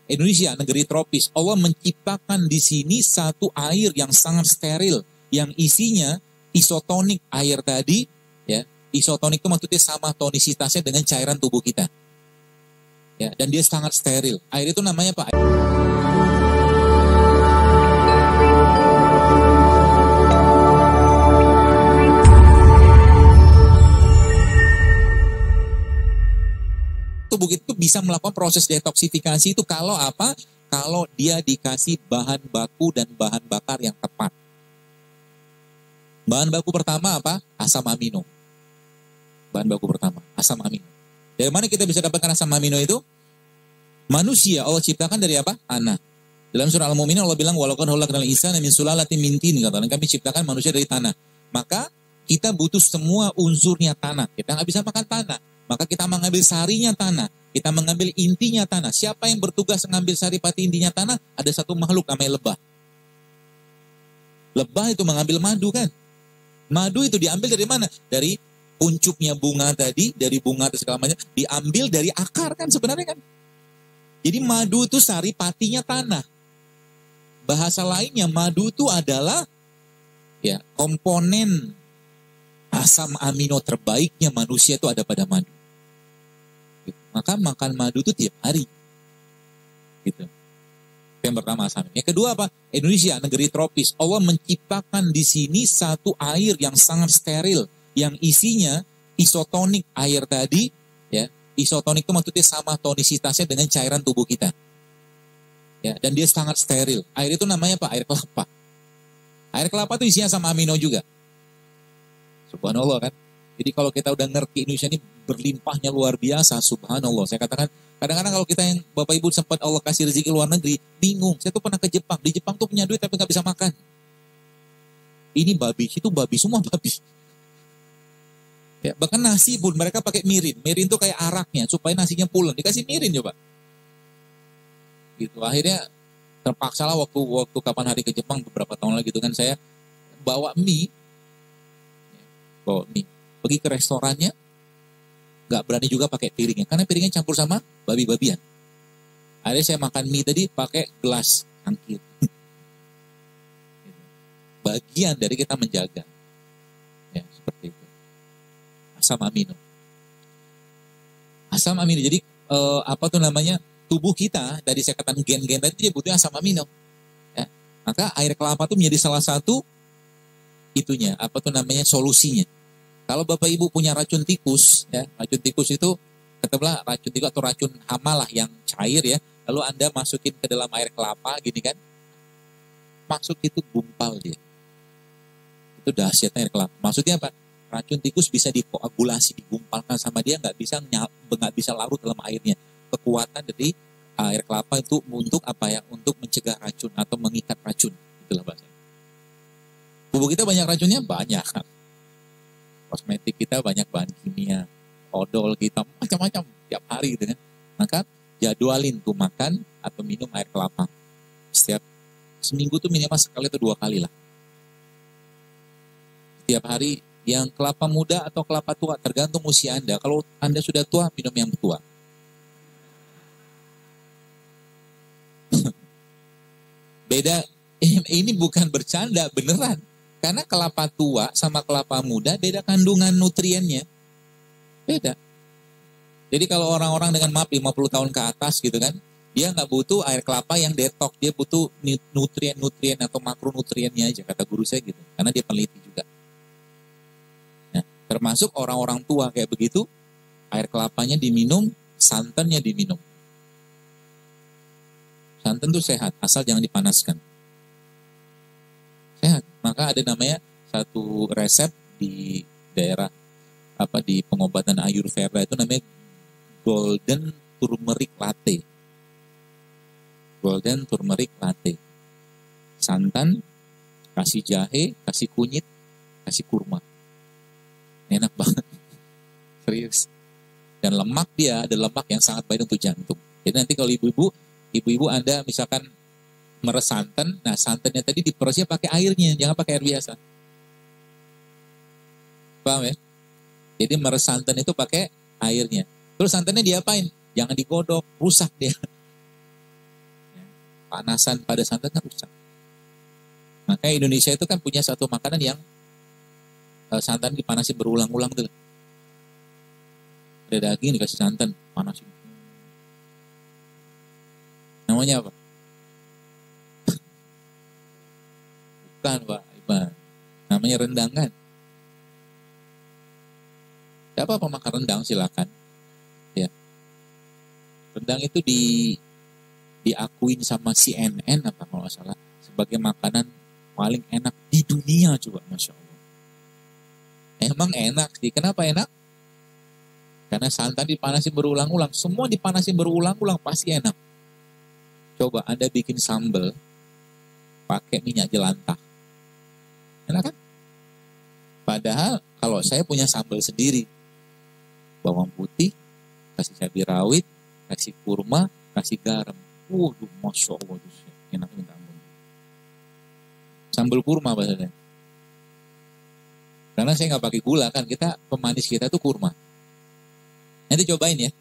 Indonesia, negeri tropis. Allah menciptakan di sini satu air yang sangat steril, yang isinya isotonik air tadi, ya. Isotonik itu maksudnya sama tonisitasnya dengan cairan tubuh kita. Ya, dan dia sangat steril. Air itu namanya apa? Tubuh itu bisa melakukan proses detoksifikasi itu kalau apa? Kalau dia dikasih bahan baku dan bahan bakar yang tepat. Bahan baku pertama apa? Asam amino. Bahan baku pertama, asam amino. Dari mana kita bisa dapatkan asam amino itu? Manusia Allah ciptakan dari apa? Tanah. Dalam surah Al-Mu'minun Allah bilang walaupun khalaqnal insana min sulalatin min tin, katakan kami ciptakan manusia dari tanah. Maka kita butuh semua unsurnya tanah. Kita nggak bisa makan tanah. Maka kita mengambil sarinya tanah. Kita mengambil intinya tanah. Siapa yang bertugas mengambil sari pati intinya tanah? Ada satu makhluk namanya lebah. Lebah itu mengambil madu kan? Madu itu diambil dari mana? Dari puncuknya bunga tadi, dari bunga atau segala macam, diambil dari akar kan sebenarnya kan? Jadi madu itu sari patinya tanah. Bahasa lainnya madu itu adalah ya komponen asam amino terbaiknya manusia itu ada pada madu. Maka makan madu itu tiap hari. Gitu. Yang pertama asam. Yang kedua apa? Indonesia, negeri tropis. Allah menciptakan di sini satu air yang sangat steril, yang isinya isotonik air tadi, ya. Isotonik itu maksudnya sama tonisitasnya dengan cairan tubuh kita. Ya, dan dia sangat steril. Air itu namanya apa? Air kelapa. Air kelapa itu isinya sama amino juga. Subhanallah kan. Jadi kalau kita udah ngerti Indonesia ini berlimpahnya luar biasa, subhanallah. Saya katakan, kadang-kadang kalau kita yang Bapak Ibu sempat Allah kasih rezeki luar negeri, bingung. Saya tuh pernah ke Jepang. Di Jepang tuh punya duit tapi nggak bisa makan. Ini babi, itu babi, semua babi. Ya, bahkan nasi pun mereka pakai mirin. Mirin tuh kayak araknya, supaya nasinya pulen. Dikasih mirin coba. Gitu. Akhirnya terpaksa lah waktu kapan hari ke Jepang beberapa tahun lagi itu kan saya bawa mie. Pergi ke restorannya, nggak berani juga pakai piringnya, karena piringnya campur sama babi-babian. Akhirnya saya makan mie tadi pakai gelas cangkir. Bagian dari kita menjaga, ya seperti itu. Asam amino. Asam amino. Jadi apa tuh namanya? Tubuh kita dari saya katakan gen-gen tadi dia butuh asam amino. Ya. Maka air kelapa itu menjadi salah satu itunya, apa tuh namanya solusinya. Kalau Bapak Ibu punya racun tikus, ya, racun tikus itu katakanlah racun tikus atau racun hama lah yang cair ya, lalu Anda masukin ke dalam air kelapa gini kan, maksud itu gumpal dia. Itu dahsyatnya air kelapa. Maksudnya apa? Racun tikus bisa dikoagulasi, digumpalkan sama dia, nggak bisa larut dalam airnya. Kekuatan dari air kelapa itu untuk apa ya? Untuk mencegah racun atau mengikat racun. Itulah bahasanya. Tubuh kita banyak racunnya? Banyak. Kosmetik kita banyak bahan kimia, odol kita macam-macam tiap hari gitu kan. Maka jadwalin tuh makan atau minum air kelapa. Setiap seminggu tuh minimal sekali atau 2 kali lah. Setiap hari, yang kelapa muda atau kelapa tua tergantung usia Anda. Kalau Anda sudah tua, minum yang tua. Beda, ini bukan bercanda, beneran. Karena kelapa tua sama kelapa muda beda kandungan nutriennya. Beda. Jadi kalau orang-orang dengan maaf 50 tahun ke atas gitu kan, dia nggak butuh air kelapa yang detox, dia butuh nutrien-nutrien atau makronutriennya aja, kata guru saya gitu. Karena dia peneliti juga. Nah, termasuk orang-orang tua kayak begitu, air kelapanya diminum, santannya diminum. Santan itu sehat, asal jangan dipanaskan. Sehat. Maka ada namanya satu resep di daerah di pengobatan Ayurveda itu namanya golden turmeric latte. Golden turmeric latte. Santan, kasih jahe, kasih kunyit, kasih kurma. Enak banget. Serius. Dan lemak dia ada lemak yang sangat baik untuk jantung. Jadi nanti kalau ibu-ibu Anda misalkan meres santan, nah santannya tadi diperosnya pakai airnya, jangan pakai air biasa. Paham ya? Jadi meres santan itu pakai airnya. Terus santannya diapain? Jangan digodok, rusak dia. kepanasan pada santan kan rusak. Makanya Indonesia itu kan punya satu makanan yang santan dipanasi berulang-ulang tuh. Ada daging dikasih santan, panasin. Namanya apa? Bukan Pak Iban. Namanya rendang kan? Tidak apa-apa makan rendang silakan. Ya. Rendang itu diakuin sama CNN apa kalau nggak salah sebagai makanan paling enak di dunia coba, Masya Allah. Emang enak sih. Kenapa enak? Karena santan dipanasi berulang-ulang. Semua dipanasi berulang-ulang pasti enak. Coba Anda bikin sambal pakai minyak jelantah. Enak kan? Padahal kalau saya punya sambal sendiri, bawang putih, kasih cabai rawit, kasih kurma, kasih garam. Waduh, Masya Allah. Enak minta ampun. Sambal kurma bahasanya. Karena saya nggak pakai gula kan, pemanis kita tuh kurma. Nanti cobain ya.